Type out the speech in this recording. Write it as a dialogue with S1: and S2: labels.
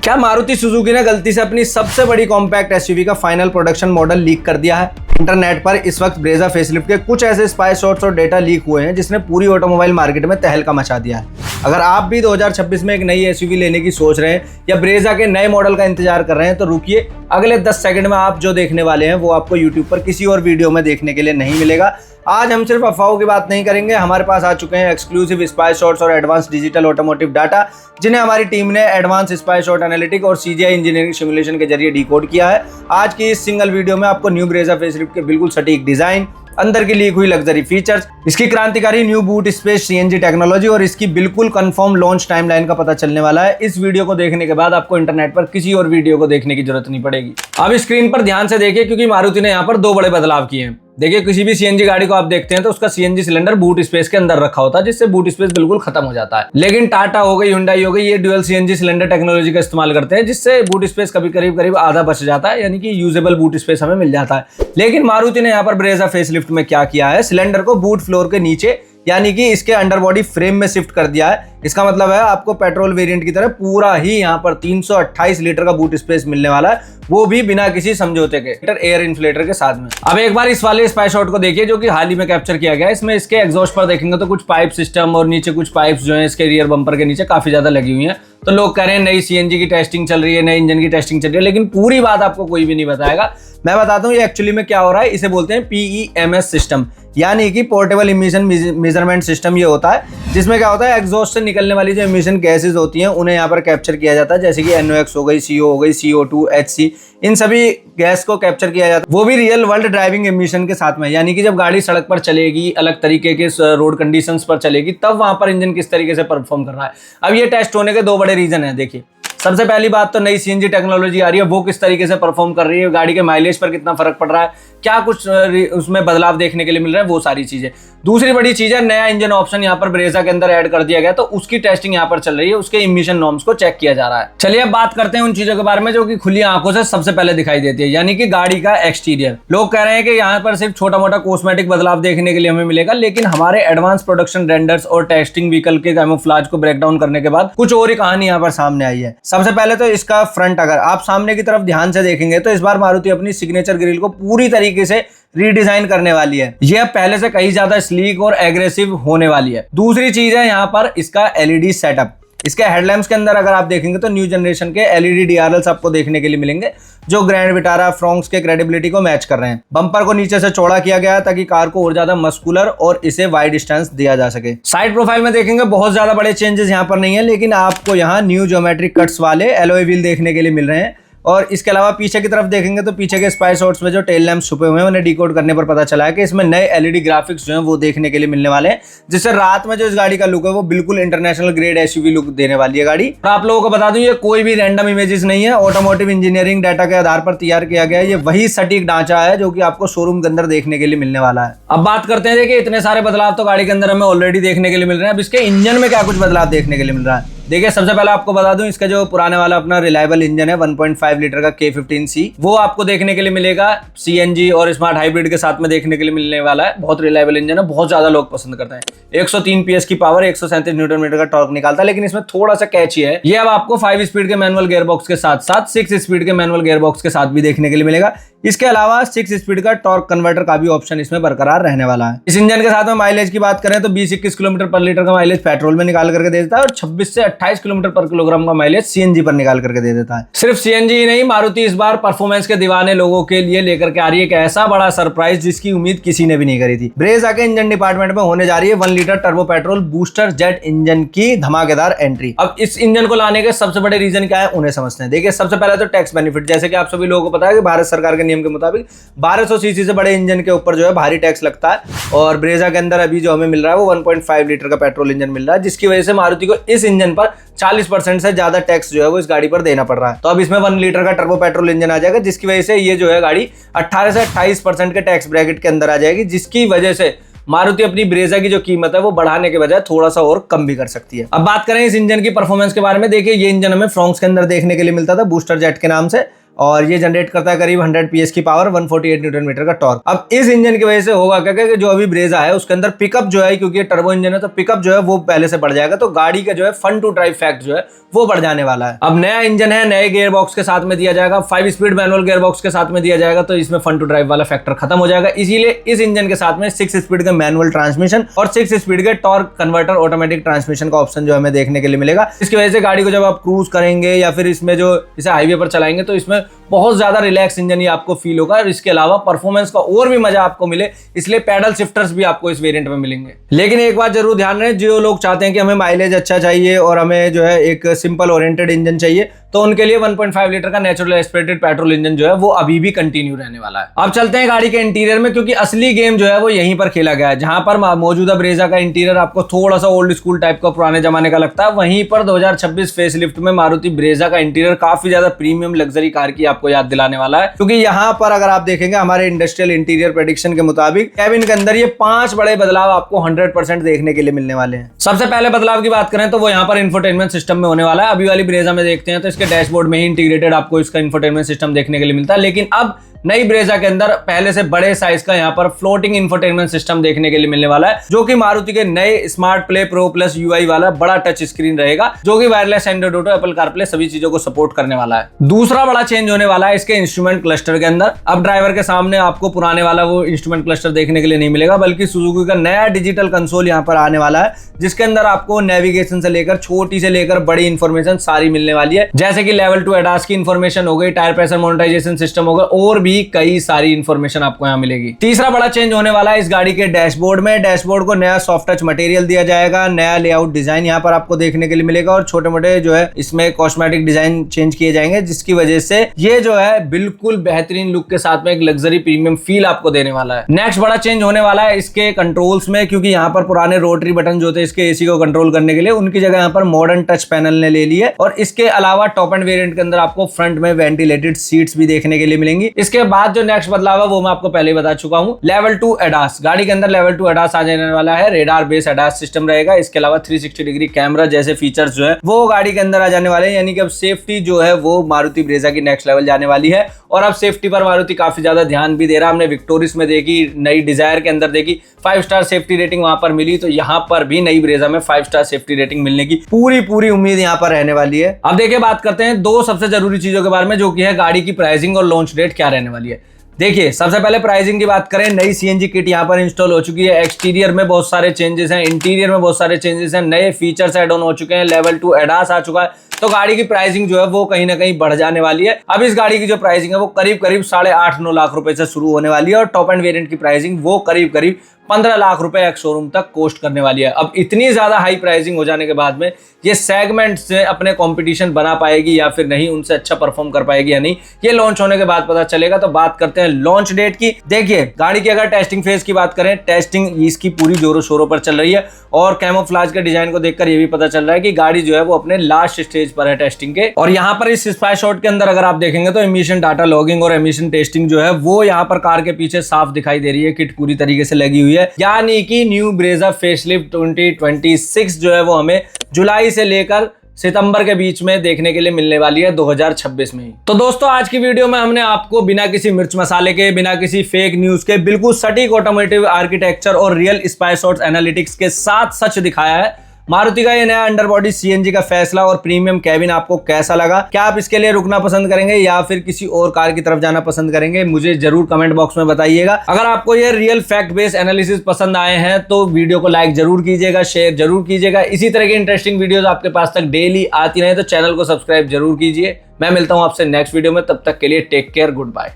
S1: क्या मारुति सुजुकी ने गलती से अपनी सबसे बड़ी कॉम्पैक्ट एसयूवी का फाइनल प्रोडक्शन मॉडल लीक कर दिया है? इंटरनेट पर इस वक्त ब्रेजा फेसलिफ्ट के कुछ ऐसे स्पाई शॉट्स और डेटा लीक हुए हैं जिसने पूरी ऑटोमोबाइल मार्केट में तहलका मचा दिया है। अगर आप भी 2026 में एक नई एसयूवी लेने की सोच रहे हैं या ब्रेजा के नए मॉडल का इंतजार कर रहे हैं तो रुकिए, अगले 10 सेकंड में आप जो देखने वाले हैं वो आपको यूट्यूब पर किसी और वीडियो में देखने के लिए नहीं मिलेगा। आज हम सिर्फ अफवाहों की बात नहीं करेंगे, हमारे पास आ चुके हैं एक्सक्लूसिव स्पाई शॉट्स और एडवांस डिजिटल ऑटोमोटिव डाटा जिन्हें हमारी टीम ने एडवांस स्पाई शॉट एनालिटिक और सीजीआई इंजीनियरिंग सिमुलेशन के जरिए डिकोड किया है। आज की इस सिंगल वीडियो में आपको न्यू ब्रेजा फेसलिफ्ट के बिल्कुल सटीक डिजाइन, अंदर की लीक हुई लग्जरी फीचर्स, इसकी क्रांतिकारी new boot space CNG technology और इसकी बिल्कुल कंफर्म लॉन्च टाइमलाइन का पता चलने वाला है। इस वीडियो को देखने के बाद आपको इंटरनेट पर किसी और वीडियो को देखने की जरूरत नहीं पड़ेगी। अब स्क्रीन पर ध्यान से देखिए क्योंकि मारुति ने यहाँ पर दो बड़े बदलाव किए हैं। देखिए, किसी भी सीएनजी गाड़ी को आप देखते हैं तो उसका सीएनजी सिलेंडर बूट स्पेस के अंदर रखा होता है जिससे बूट स्पेस बिल्कुल खत्म हो जाता है। लेकिन टाटा हो गई, हुंडई हो गई, ये ड्यूअल सीएनजी सिलेंडर टेक्नोलॉजी का इस्तेमाल करते हैं जिससे बूट स्पेस कभी करीब आधा बच जाता है, यानी कि यूजेबल बूट स्पेस हमें मिल जाता है। लेकिन मारुति ने यहाँ पर ब्रेजा फेसलिफ्ट में क्या किया है, सिलेंडर को बूट फ्लोर के नीचे यानी कि इसके अंडरबॉडी फ्रेम में शिफ्ट कर दिया है। इसका मतलब है आपको पेट्रोल वेरिएंट की तरह पूरा ही यहाँ पर 328 लीटर का बूट स्पेस मिलने वाला है, वो भी बिना किसी समझौते के एयर इन्फ्लेटर के साथ में। अब एक बार इस वाले स्पाई शॉट को देखिए जो कि हाल ही में कैप्चर किया गया है। इसमें इसके एग्जॉस्ट पर देखेंगे तो कुछ पाइप सिस्टम और नीचे कुछ पाइप्स जो है इसके रियर बम्पर के नीचे काफी ज्यादा लगी हुई है। तो लोग कह रहे हैं नई सीएनजी की टेस्टिंग चल रही है, नई इंजन की टेस्टिंग चल रही है, लेकिन पूरी बात आपको कोई भी नहीं बताएगा। मैं बताता हूँ ये एक्चुअली में क्या हो रहा है। इसे बोलते हैं PEMS सिस्टम, यानी कि पोर्टेबल इमिशन मेजरमेंट सिस्टम। ये होता है जिसमें क्या होता है, एग्जॉस्ट से निकलने वाली जो इमिशन गैसेज होती हैं उन्हें यहाँ पर कैप्चर किया जाता है, जैसे कि NOx हो गई, CO हो गई, CO2, HC, इन सभी गैस को कैप्चर किया जाता है, वो भी रियल वर्ल्ड ड्राइविंग इमिशन के साथ में। यानी कि जब गाड़ी सड़क पर चलेगी, अलग तरीके के रोड कंडीशंस पर चलेगी, तब वहां पर इंजन किस तरीके से परफॉर्म कर रहा है। अब ये टेस्ट होने के दो बड़े रीजन है। देखिए, सबसे पहली बात तो नई सीएनजी टेक्नोलॉजी आ रही है, वो किस तरीके से परफॉर्म कर रही है, गाड़ी के माइलेज पर कितना फर्क पड़ रहा है, क्या कुछ उसमें बदलाव देखने के लिए मिल रहा है, वो सारी चीजें। दूसरी बड़ी चीज है, नया इंजन ऑप्शन यहाँ पर ब्रेजा के अंदर ऐड कर दिया गया, तो उसकी टेस्टिंग यहाँ पर चल रही है, उसके इमिशन नॉर्म्स को चेक किया जा रहा है। चलिए अब बात करते हैं उन चीजों के बारे में जो कि खुली आंखों से सबसे पहले दिखाई देती है, यानी कि गाड़ी का एक्सटीरियर। लोग कह रहे हैं कि यहाँ पर सिर्फ छोटा मोटा कॉस्मेटिक बदलाव देखने के लिए हमें मिलेगा, लेकिन हमारे एडवांस प्रोडक्शन रेंडर्स और टेस्टिंग व्हीकल के कैमोफ्लेज को ब्रेक डाउन करने के बाद कुछ और ही कहानी यहाँ पर सामने आई है। सबसे पहले तो इसका फ्रंट, अगर आप सामने की तरफ ध्यान से देखेंगे तो इस बार मारुति अपनी सिग्नेचर ग्रिल को पूरी तरीके से रीडिजाइन करने वाली है। यह पहले से कहीं ज्यादा स्लीक और एग्रेसिव होने वाली है। दूसरी चीज है यहाँ पर इसका LED सेटअप। इसके हेडलैम्प्स के अंदर अगर आप देखेंगे तो न्यू जनरेशन के LED DRLs आपको देखने के लिए मिलेंगे जो ग्रैंड विटारा फ्रोंक्स के क्रेडिबिलिटी को मैच कर रहे हैं। बम्पर को नीचे से चौड़ा किया गया है ताकि कार को और ज्यादा मस्कुलर और इसे वाइड डिस्टेंस दिया जा सके। साइड प्रोफाइल में देखेंगे बहुत ज्यादा बड़े चेंजेस यहाँ पर नहीं है, लेकिन आपको यहाँ न्यू ज्योमेट्रिक कट्स वाले एलॉय व्हील देखने के लिए मिल रहे हैं। और इसके अलावा पीछे की तरफ देखेंगे तो पीछे के स्पाई शॉट्स में जो टेल लैंप्स छुपे हुए हैं उन्हें डिकोड करने पर पता चला है कि इसमें नए LED ग्राफिक्स जो हैं वो देखने के लिए मिलने वाले हैं, जिससे रात में जो इस गाड़ी का लुक है वो बिल्कुल इंटरनेशनल ग्रेड एसयूवी लुक देने वाली है गाड़ी। और आप लोगों को बता दूं ये कोई भी रैंडम इमेजेस नहीं है, ऑटोमोटिव इंजीनियरिंग डाटा के आधार पर तैयार किया गया है। ये वही सटीक ढांचा है जो कि आपको शोरूम के अंदर देखने के लिए मिलने वाला है। अब बात करते हैं, देखिए इतने सारे बदलाव तो गाड़ी के अंदर हमें ऑलरेडी देखने के लिए मिल रहे हैं। अब इसके इंजन में क्या कुछ बदलाव देखने के लिए मिल रहा है। देखिए, सबसे पहले आपको बता दूं इसका जो पुराने वाला अपना रिलायबल इंजन है 1.5 लीटर का K15C, वो आपको देखने के लिए मिलेगा CNG और स्मार्ट हाइब्रिड के साथ में देखने के लिए मिलने वाला है। बहुत रिलायबल इंजन है, बहुत ज्यादा लोग पसंद करते हैं। 103 PS की पावर, 137 न्यूटन मीटर का टॉर्क निकालता है, लेकिन इसमें थोड़ा सा कैच है, ये अब आपको 5 स्पीड के मैनुअल गियरबॉक्स के साथ साथ 6 स्पीड के मैनुअल गियरबॉक्स के साथ भी देखने के लिए मिलेगा। इसके अलावा 6 स्पीड का टॉर्क कन्वर्टर का भी ऑप्शन इसमें बरकरार रहने वाला है। इस इंजन के साथ में माइलेज की बात करें तो 20-21 किलोमीटर पर लीटर का माइलेज पेट्रोल में निकाल करके दे देता है और 26 से 28 किलोमीटर पर किलोग्राम का माइलेज CNG पर निकाल करके दे देता है। सिर्फ CNG ही नहीं, मारुति इस बार परफॉर्मेंस के दीवाने लोगों के लिए लेकर के आ रही है एक ऐसा बड़ा सरप्राइज जिसकी उम्मीद किसी ने भी नहीं करी थी। ब्रेजा के इंजन डिपार्टमेंट में होने जा रही है 1 litre turbo petrol booster jet engine की धमाकेदार एंट्री। अब इस इंजन को लाने के सबसे बड़े रीजन क्या है उन्हें समझते हैं। देखिए, सबसे पहले तो टैक्स बेनिफिट, जैसे कि आप सभी लोगों को पता है कि भारत सरकार के नियम के मुताबिक 1200 सीसी से बड़े इंजन के ऊपर जो है भारी टैक्स लगता है, और ब्रेजा के अंदर अभी जो हमें मिल रहा है वो 1.5 लीटर का पेट्रोल इंजन मिल रहा है, जिसकी वजह से मारुति को इस इंजन पर 40% से ज्यादा टैक्स जो है वो इस गाड़ी पर देना पड़ रहा है। तो अब इसमें 1 लीटर का टर्बो पेट्रोल इंजन आ जाएगा, जिसकी वजह से ये जो है गाड़ी 18 से 28% के टैक्स ब्रैकेट के अंदर आ जाएगी, जिसकी वजह से मारुति अपनी ब्रेजा की जो कीमत है वो बढ़ाने के बजाय थोड़ा सा और कम भी कर सकती है। अब बात करें इस इंजन की परफॉर्मेंस के बारे में, देखिए ये इंजन हमें फ्रोंक्स के अंदर देखने के लिए मिलता था बूस्टर जेट के नाम से, और ये जनरेट करता है करीब 100 PS की पावर, 148 न्यूटन मीटर का टॉर्क। अब इस इंजन की वजह से होगा क्या कि जो अभी ब्रेजा है उसके अंदर पिकअप जो है, क्योंकि ये टर्बो इंजन है तो पिकअप जो है वो पहले से बढ़ जाएगा, तो गाड़ी का जो है फन टू ड्राइव फैक्ट जो है वो बढ़ जाने वाला है। अब नया इंजन है, नए गियर बॉक्स के साथ में दिया जाएगा, 5 स्पीड मैनुअल गियर बॉक्स के साथ में दिया जाएगा, तो इसमें फन टू ड्राइव वाला फैक्टर खत्म हो जाएगा। इसीलिए इस इंजन के साथ में 6 स्पीड का मैनुअल ट्रांसमिशन और 6 स्पीड के टॉर्क कन्वर्टर ऑटोमेटिक ट्रांसमिशन का ऑप्शन जो हमें देखने के लिए मिलेगा। इसकी वजह से गाड़ी को जब आप क्रूज करेंगे या फिर इसमें जो इसे हाईवे पर चलाएंगे तो इसमें बहुत ज्यादा रिलैक्स इंजन ही आपको फील होगा, और इसके अलावा परफॉर्मेंस का और भी मजा आपको मिले, इसलिए पैडल शिफ्टर्स भी आपको इस वेरिएंट में मिलेंगे। लेकिन एक बात जरूर ध्यान रहे, जो लोग चाहते हैं कि हमें माइलेज अच्छा चाहिए और हमें जो है एक सिंपल ओरिएंटेड इंजन चाहिए, तो उनके लिए 1.5 लीटर का नेचुरल एस्पिरेटेड पेट्रोल इंजन जो है वो अभी भी कंटिन्यू रहने वाला है। अब चलते हैं गाड़ी के इंटीरियर में, क्योंकि असली गेम जो है वो यहीं पर खेला गया है। जहां पर मौजूदा ब्रेजा का इंटीरियर आपको थोड़ा सा ओल्ड स्कूल टाइप का पुराने जमाने का लगता है, वहीं पर 2026 फेसलिफ्ट में मारुति ब्रेजा का इंटीरियर काफी ज्यादा प्रीमियम लग्जरी कार की आपको याद दिलाने वाला है। क्योंकि यहाँ पर अगर आप देखेंगे हमारे इंडस्ट्रियल इंटीरियर प्रेडिक्शन के मुताबिक कैबिन के अंदर ये 5 बड़े बदलाव आपको 100% देखने के लिए मिलने वाले हैं। सबसे पहले बदलाव की बात करें तो वो यहाँ पर इंफोटेनमेंट सिस्टम में होने वाला है। अभी वाली ब्रेजा में देखते हैं तो इसके डैशबोर्ड में ही इंटीग्रेटेड आपको इसका इंफोटेनमेंट सिस्टम देखने के लिए मिलता है, लेकिन अब नई ब्रेजा के अंदर पहले से बड़े साइज का यहाँ पर फ्लोटिंग इंफोटेनमेंट सिस्टम देखने के लिए मिलने वाला है, जो कि मारुति के नए smart play pro plus UI वाला बड़ा टच स्क्रीन रहेगा, जो कि wireless Android auto, Apple CarPlay सभी चीजों को सपोर्ट करने वाला है। दूसरा बड़ा चेंज होने वाला है इसके इंस्ट्रूमेंट क्लस्टर के अंदर। अब ड्राइवर के सामने आपको पुराने वाला वो इंस्ट्रूमेंट क्लस्टर देखने के लिए नहीं मिलेगा, बल्कि सुजुकी का नया डिजिटल कंसोल यहाँ पर आने वाला है, जिसके अंदर आपको नेविगेशन से लेकर छोटी से लेकर बड़ी इंफॉर्मेशन सारी मिलने वाली है, जैसे कि लेवल 2 एडास की इंफॉर्मेशन हो गई, टायर प्रेशर मॉनिटराइजेशन सिस्टम होगा, और भी कई सारी इंफॉर्मेशन आपको यहां मिलेगी। तीसरा बड़ा चेंज होने वाला है इस गाड़ी के डैशबोर्ड में। डैशबोर्ड को नया सॉफ्ट टच मटेरियल दिया जाएगा, नया लेआउट डिजाइन यहां पर आपको देखने के लिए मिलेगा, और छोटे मोटे जो है इसमें कॉस्मेटिक डिजाइन चेंज किए जाएंगे, जिसकी वजह से ये जो है बिल्कुल बेहतरीन लुक के साथ में एक लग्जरी प्रीमियम फील आपको देने वाला है। नेक्स्ट बड़ा चेंज होने वाला है इसके कंट्रोल्स में, क्योंकि यहाँ पर पुराने रोटरी बटन जो थे इसके एसी को कंट्रोल करने के लिए, उनकी जगह यहाँ पर मॉडर्न टच पैनल ने ले ली है। और इसके अलावा टॉप एंड वेरिएंट के अंदर आपको फ्रंट में वेंटिलेटेड सीट्स भी देखने के लिए मिलेंगी। इसके बाद जो नेक्स्ट बदलाव है वो मैं आपको पहले बता चुका हूं, लेवल 2 एडास। गाड़ी के अंदर लेवल 2 एडास आ जाने वाला है, रेडार बेस एडास सिस्टम रहेगा। इसके अलावा 360 डिग्री कैमरा जैसे फीचर्स जो है वो गाड़ी के अंदर आ जाने वाले हैं, यानी कि अब सेफ्टी जो है वो मारुति ब्रेजा की नेक्स्ट लेवल जाने वाली है। और अब सेफ्टी पर मारुति काफी ज्यादा ध्यान भी दे रहा है। हमने विक्टोरिस में देखी, नई डिजायर के अंदर देखी 5 स्टार सेफ्टी रेटिंग वहां पर मिली, तो यहाँ पर भी नई ब्रेजा में 5 स्टार सेफ्टी रेटिंग मिलने की पूरी उम्मीद यहाँ पर रहने वाली है। अब देखिए बात करते हैं 2 सबसे जरूरी चीजों के बारे में, जो कि है गाड़ी की प्राइसिंग और लॉन्च डेट क्या रहने वाली है। देखिए सबसे पहले प्राइसिंग की बात करें, नई सीएनजी किट यहाँ पर इंस्टॉल हो चुकी है। एक्सटीरियर में बहुत सारे चेंजेस हैं, इंटीरियर में बहुत सारे चेंजेस हैं, नए फीचर्स ऐड ऑन हो चुके हैं, लेवल 2 एडास आ चुका है, तो गाड़ी की प्राइसिंग जो है वो कहीं ना कहीं बढ़ जाने वाली है। अब इस गाड़ी की जो प्राइसिंग है वो करीब 8.5-9 लाख रुपए से शुरू होने वाली है, और टॉप एंड वेरिएंट की प्राइसिंग वो करीब 15 लाख रुपए एक शोरूम तक कोस्ट करने वाली है। अब इतनी ज्यादा हाई प्राइसिंग हो जाने के बाद में ये सेगमेंट से अपने कंपटीशन बना पाएगी या फिर नहीं, उनसे अच्छा परफॉर्म कर पाएगी या नहीं, ये लॉन्च होने के बाद पता चलेगा। तो बात करते हैं लॉन्च डेट की। देखिए गाड़ी की अगर टेस्टिंग फेज की बात करें, टेस्टिंग इसकी पूरी जोरों शोरों पर चल रही है, और कैमोफ्लेज के डिजाइन को देखकर ये भी पता चल रहा है कि गाड़ी जो है वो अपने लास्ट स्टेज पर है टेस्टिंग के। और यहाँ पर इस स्पाई शॉट के अंदर अगर आप देखेंगे तो एमिशन डाटा लॉगिंग और एमिशन टेस्टिंग जो है वो यहाँ पर कार के पीछे साफ दिखाई दे रही है, किट पूरी तरीके से लगी हुई है, यानी कि न्यू ब्रेजा फेसलिफ्ट 2026 जो है वो हमें जुलाई से लेकर सितंबर के बीच में देखने के लिए मिलने वाली है 2026 में ही। तो दोस्तों आज की वीडियो में हमने आपको बिना किसी मिर्च मसाले के, बिना किसी फेक न्यूज के, बिल्कुल सटीक ऑटोमोटिव आर्किटेक्चर और रियल स्पाई शॉट्स एनालिटिक्स के साथ सच दिखाया है। मारुति का ये नया अंडरबॉडी सीएनजी का फैसला और प्रीमियम कैबिन आपको कैसा लगा? क्या आप इसके लिए रुकना पसंद करेंगे या फिर किसी और कार की तरफ जाना पसंद करेंगे? मुझे जरूर कमेंट बॉक्स में बताइएगा। अगर आपको ये रियल फैक्ट बेस्ड एनालिसिस पसंद आए हैं तो वीडियो को लाइक जरूर कीजिएगा, शेयर जरूर कीजिएगा। इसी तरह की इंटरेस्टिंग वीडियोस आपके पास तक डेली आती रहे तो चैनल को सब्सक्राइब जरूर कीजिए। मैं मिलता हूं आपसे नेक्स्ट वीडियो में, तब तक के लिए टेक केयर, गुड बाय।